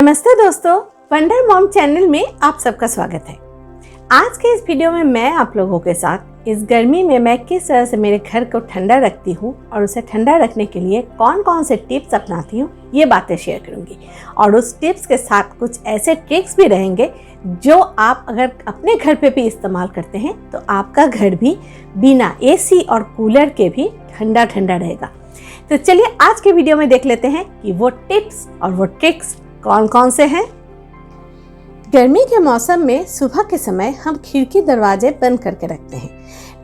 नमस्ते दोस्तों, wonder mom channel में आप सबका स्वागत है। आज के इस वीडियो में मैं आप लोगों के साथ इस गर्मी में मैं किस तरह से मेरे घर को ठंडा रखती हूँ और उसे ठंडा रखने के लिए कौन कौन से टिप्स अपनाती हूँ ये बातें शेयर करूँगी। और उस टिप्स के साथ कुछ ऐसे ट्रिक्स भी रहेंगे जो आप अगर अपने घर पे भी इस्तेमाल करते हैं तो आपका घर भी बिना एसी और कूलर के भी ठंडा ठंडा रहेगा। तो चलिए आज के वीडियो में देख लेते हैं कि वो टिप्स और वो ट्रिक्स कौन कौन से हैं। गर्मी के मौसम में सुबह के समय हम खिड़की दरवाजे बंद करके रखते हैं,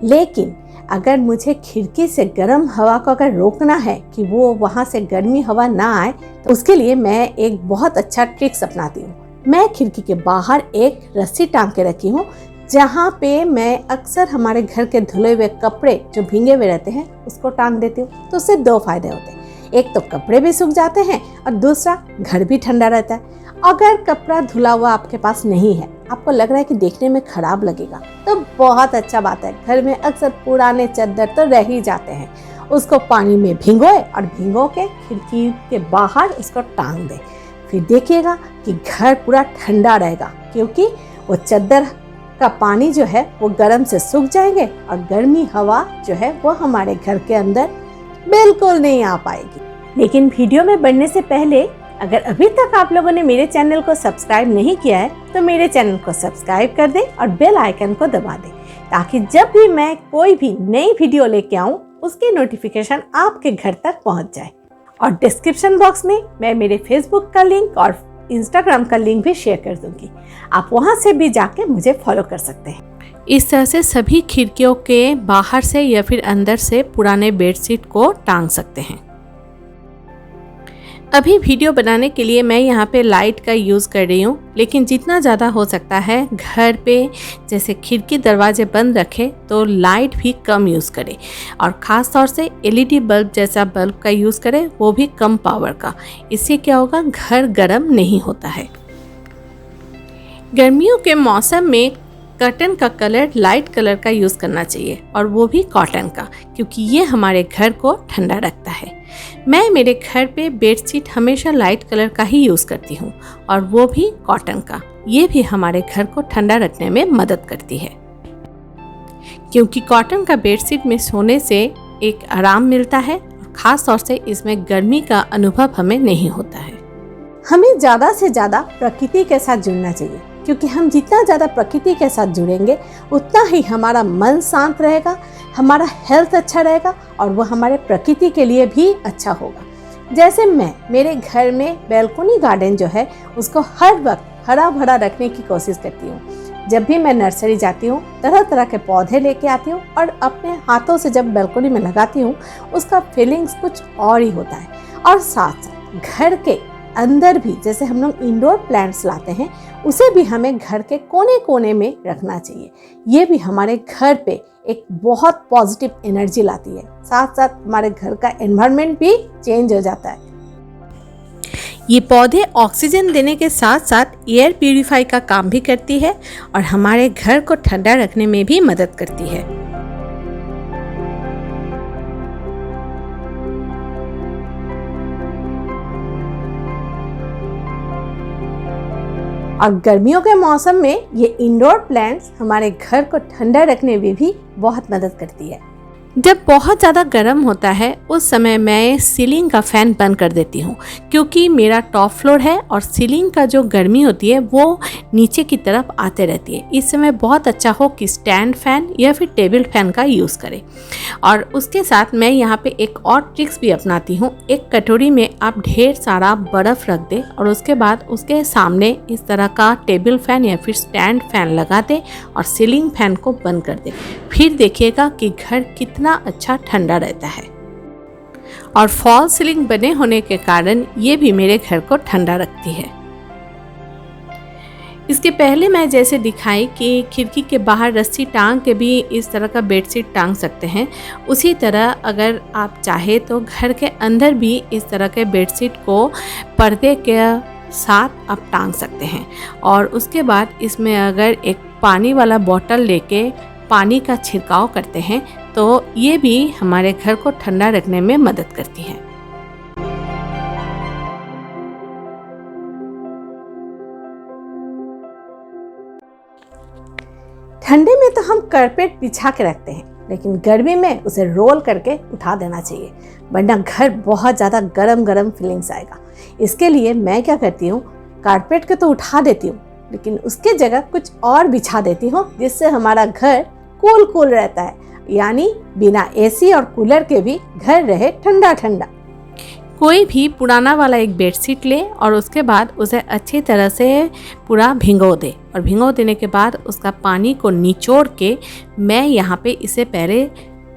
लेकिन अगर मुझे खिड़की से गर्म हवा को अगर रोकना है कि वो वहाँ से गर्मी हवा ना आए तो उसके लिए मैं एक बहुत अच्छा ट्रिक्स अपनाती हूँ। मैं खिड़की के बाहर एक रस्सी टांग के रखी हूँ जहाँ पे मैं अक्सर हमारे घर के धुले हुए कपड़े जो भींगे हुए रहते हैं उसको टांग देती हूँ। तो उससे दो फायदे होते हैं, एक तो कपड़े भी सूख जाते हैं और दूसरा घर भी ठंडा रहता है। अगर कपड़ा धुला हुआ आपके पास नहीं है, आपको लग रहा है कि देखने में खराब लगेगा, तो बहुत अच्छा बात है। घर में अक्सर पुराने चादर तो रह ही जाते हैं, उसको पानी में भिगोए और भिगो के खिड़की के बाहर उसको टांग दे। फिर देखिएगा कि घर पूरा ठंडा रहेगा, क्योंकि वो चादर का पानी जो है वो गर्म से सूख जाएंगे और गर्मी हवा जो है वो हमारे घर के अंदर बिल्कुल नहीं आ पाएगी। लेकिन वीडियो में बढ़ने से पहले अगर अभी तक आप लोगों ने मेरे चैनल को सब्सक्राइब नहीं किया है तो मेरे चैनल को सब्सक्राइब कर दें और बेल आइकन को दबा दें, ताकि जब भी मैं कोई भी नई वीडियो लेके आऊं उसकी नोटिफिकेशन आपके घर तक पहुंच जाए। और डिस्क्रिप्शन बॉक्स में मैं मेरे फेसबुक का लिंक और इंस्टाग्राम का लिंक भी शेयर कर दूंगी, आप वहां से भी जाके मुझे फॉलो कर सकते हैं। इस तरह से सभी खिड़कियों के बाहर से या फिर अंदर से पुराने बेडशीट को टांग सकते हैं। अभी वीडियो बनाने के लिए मैं यहाँ पे लाइट का यूज़ कर रही हूँ, लेकिन जितना ज़्यादा हो सकता है घर पे जैसे खिड़की दरवाजे बंद रखें तो लाइट भी कम यूज़ करें, और ख़ास तौर से एलईडी बल्ब जैसा बल्ब का यूज़ करें, वो भी कम पावर का। इससे क्या होगा, घर गर्म नहीं होता है। गर्मियों के मौसम में कर्टन का कलर लाइट कलर का यूज़ करना चाहिए, और वो भी कॉटन का, क्योंकि ये हमारे घर को ठंडा रखता है। मैं मेरे घर पे बेडशीट हमेशा लाइट कलर का ही यूज़ करती हूँ, और वो भी कॉटन का। ये भी हमारे घर को ठंडा रखने में मदद करती है, क्योंकि कॉटन का बेडशीट में सोने से एक आराम मिलता है, और ख़ास तौर से इसमें गर्मी का अनुभव हमें नहीं होता है। हमें ज़्यादा से ज़्यादा प्रकृति के साथ जुड़ना चाहिए, क्योंकि हम जितना ज़्यादा प्रकृति के साथ जुड़ेंगे उतना ही हमारा मन शांत रहेगा, हमारा हेल्थ अच्छा रहेगा और वो हमारे प्रकृति के लिए भी अच्छा होगा। जैसे मैं मेरे घर में बैल्कनी गार्डन जो है उसको हर वक्त हरा भरा रखने की कोशिश करती हूँ। जब भी मैं नर्सरी जाती हूँ तरह तरह के पौधे लेके आती हूँ और अपने हाथों से जब बैल्कनी में लगाती हूँ उसका फीलिंग्स कुछ और ही होता है। और साथ साथ घर के अंदर भी जैसे हम लोग इंडोर प्लांट्स लाते हैं उसे भी हमें घर के कोने कोने में रखना चाहिए। ये भी हमारे घर पे एक बहुत पॉजिटिव एनर्जी लाती है, साथ साथ हमारे घर का एनवायरनमेंट भी चेंज हो जाता है। ये पौधे ऑक्सीजन देने के साथ साथ एयर प्यूरिफाई का काम भी करती है और हमारे घर को ठंडा रखने में भी मदद करती है। और गर्मियों के मौसम में ये इंडोर प्लांट्स हमारे घर को ठंडा रखने में भी बहुत मदद करती है। जब बहुत ज़्यादा गर्म होता है उस समय मैं सीलिंग का फ़ैन बंद कर देती हूँ, क्योंकि मेरा टॉप फ्लोर है और सीलिंग का जो गर्मी होती है वो नीचे की तरफ आते रहती है। इस समय बहुत अच्छा हो कि स्टैंड फ़ैन या फिर टेबल फ़ैन का यूज़ करें। और उसके साथ मैं यहाँ पे एक और ट्रिक्स भी अपनाती हूँ। एक कटोरी में आप ढेर सारा बर्फ़ रख दें और उसके बाद उसके सामने इस तरह का टेबल फ़ैन या फिर स्टैंड फ़ैन लगा दें और सीलिंग फ़ैन को बंद कर दें। फिर देखिएगा कि घर कितना अच्छा ठंडा रहता है। और फॉल सीलिंग बने होने के कारण ये भी मेरे घर को ठंडा रखती है। इसके पहले मैं जैसे दिखाई कि खिड़की के बाहर रस्सी टांग के भी इस तरह का बेडशीट टांग सकते हैं, उसी तरह अगर आप चाहे तो घर के अंदर भी इस तरह के बेडशीट को पर्दे के साथ आप टांग सकते हैं। और उसके बाद इसमें अगर एक पानी वाला बोतल लेके पानी का छिड़काव करते हैं तो ये भी हमारे घर को ठंडा रखने में मदद करती है। ठंडे में तो हम कारपेट बिछा के रखते हैं, लेकिन गर्मी में उसे रोल करके उठा देना चाहिए, वरना घर बहुत ज़्यादा गरम गरम फीलिंग्स आएगा। इसके लिए मैं क्या करती हूँ, कारपेट के तो उठा देती हूँ, लेकिन उसके जगह कुछ और बिछा देती हूँ, जिससे हमारा घर कूल कूल रहता है, यानी बिना एसी और कूलर के भी घर रहे ठंडा ठंडा। कोई भी पुराना वाला एक बेडशीट ले और उसके बाद उसे अच्छी तरह से पूरा भिगो दे, और भिगो देने के बाद उसका पानी को निचोड़ के मैं यहाँ पे इसे पहले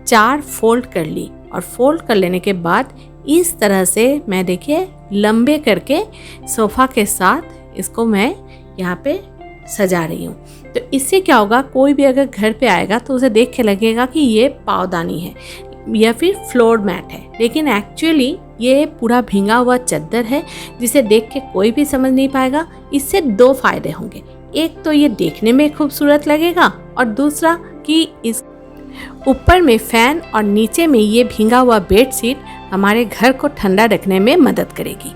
4 फोल्ड कर ली, और फोल्ड कर लेने के बाद इस तरह से मैं देखिए लंबे करके सोफ़ा के साथ इसको मैं यहाँ पे सजा रही हूँ। तो इससे क्या होगा, कोई भी अगर घर पे आएगा तो उसे देख के लगेगा कि ये पावदानी है या फिर फ्लोर मैट है, लेकिन एक्चुअली ये पूरा भींगा हुआ चद्दर है, जिसे देख के कोई भी समझ नहीं पाएगा। इससे 2 फायदे होंगे, एक तो ये देखने में खूबसूरत लगेगा, और दूसरा कि इस ऊपर में फैन और नीचे में ये भींगा हुआ बेडशीट हमारे घर को ठंडा रखने में मदद करेगी।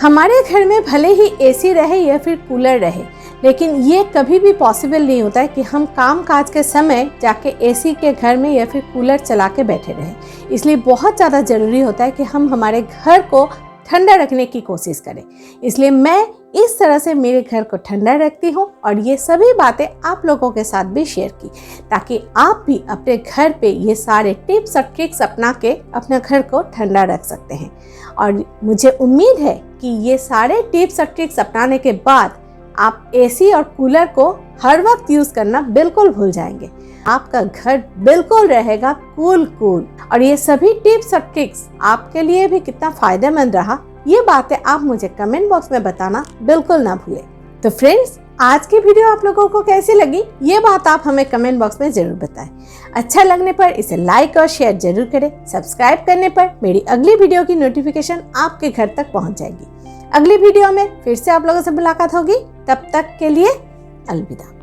हमारे घर में भले ही एसी रहे या फिर कूलर रहे, लेकिन ये कभी भी पॉसिबल नहीं होता है कि हम काम काज के समय जाके एसी के घर में या फिर कूलर चला के बैठे रहें। इसलिए बहुत ज़्यादा ज़रूरी होता है कि हम हमारे घर को ठंडा रखने की कोशिश करें। इसलिए मैं इस तरह से मेरे घर को ठंडा रखती हूँ, और ये सभी बातें आप लोगों के साथ भी शेयर की, ताकि आप भी अपने घर पे ये सारे टिप्स और ट्रिक्स अपना के अपने घर को ठंडा रख सकते हैं। और मुझे उम्मीद है कि ये सारे टिप्स और ट्रिक्स अपनाने के बाद आप एसी और कूलर को हर वक्त यूज़ करना बिल्कुल भूल जाएंगे। आपका घर बिल्कुल रहेगा कूल कूल। और ये सभी टिप्स और ट्रिक्स आपके लिए भी कितना फायदेमंद रहा, ये बातें आप मुझे कमेंट बॉक्स में बताना बिल्कुल ना भूलें। तो फ्रेंड्स, आज की वीडियो आप लोगों को कैसी लगी, ये बात आप हमें कमेंट बॉक्स में जरूर बताएं। अच्छा लगने पर इसे लाइक और शेयर जरूर करें। सब्सक्राइब करने पर मेरी अगली वीडियो की नोटिफिकेशन आपके घर तक पहुंच जाएगी। अगली वीडियो में फिर से आप लोगों से मुलाकात होगी। तब तक के लिए अलविदा।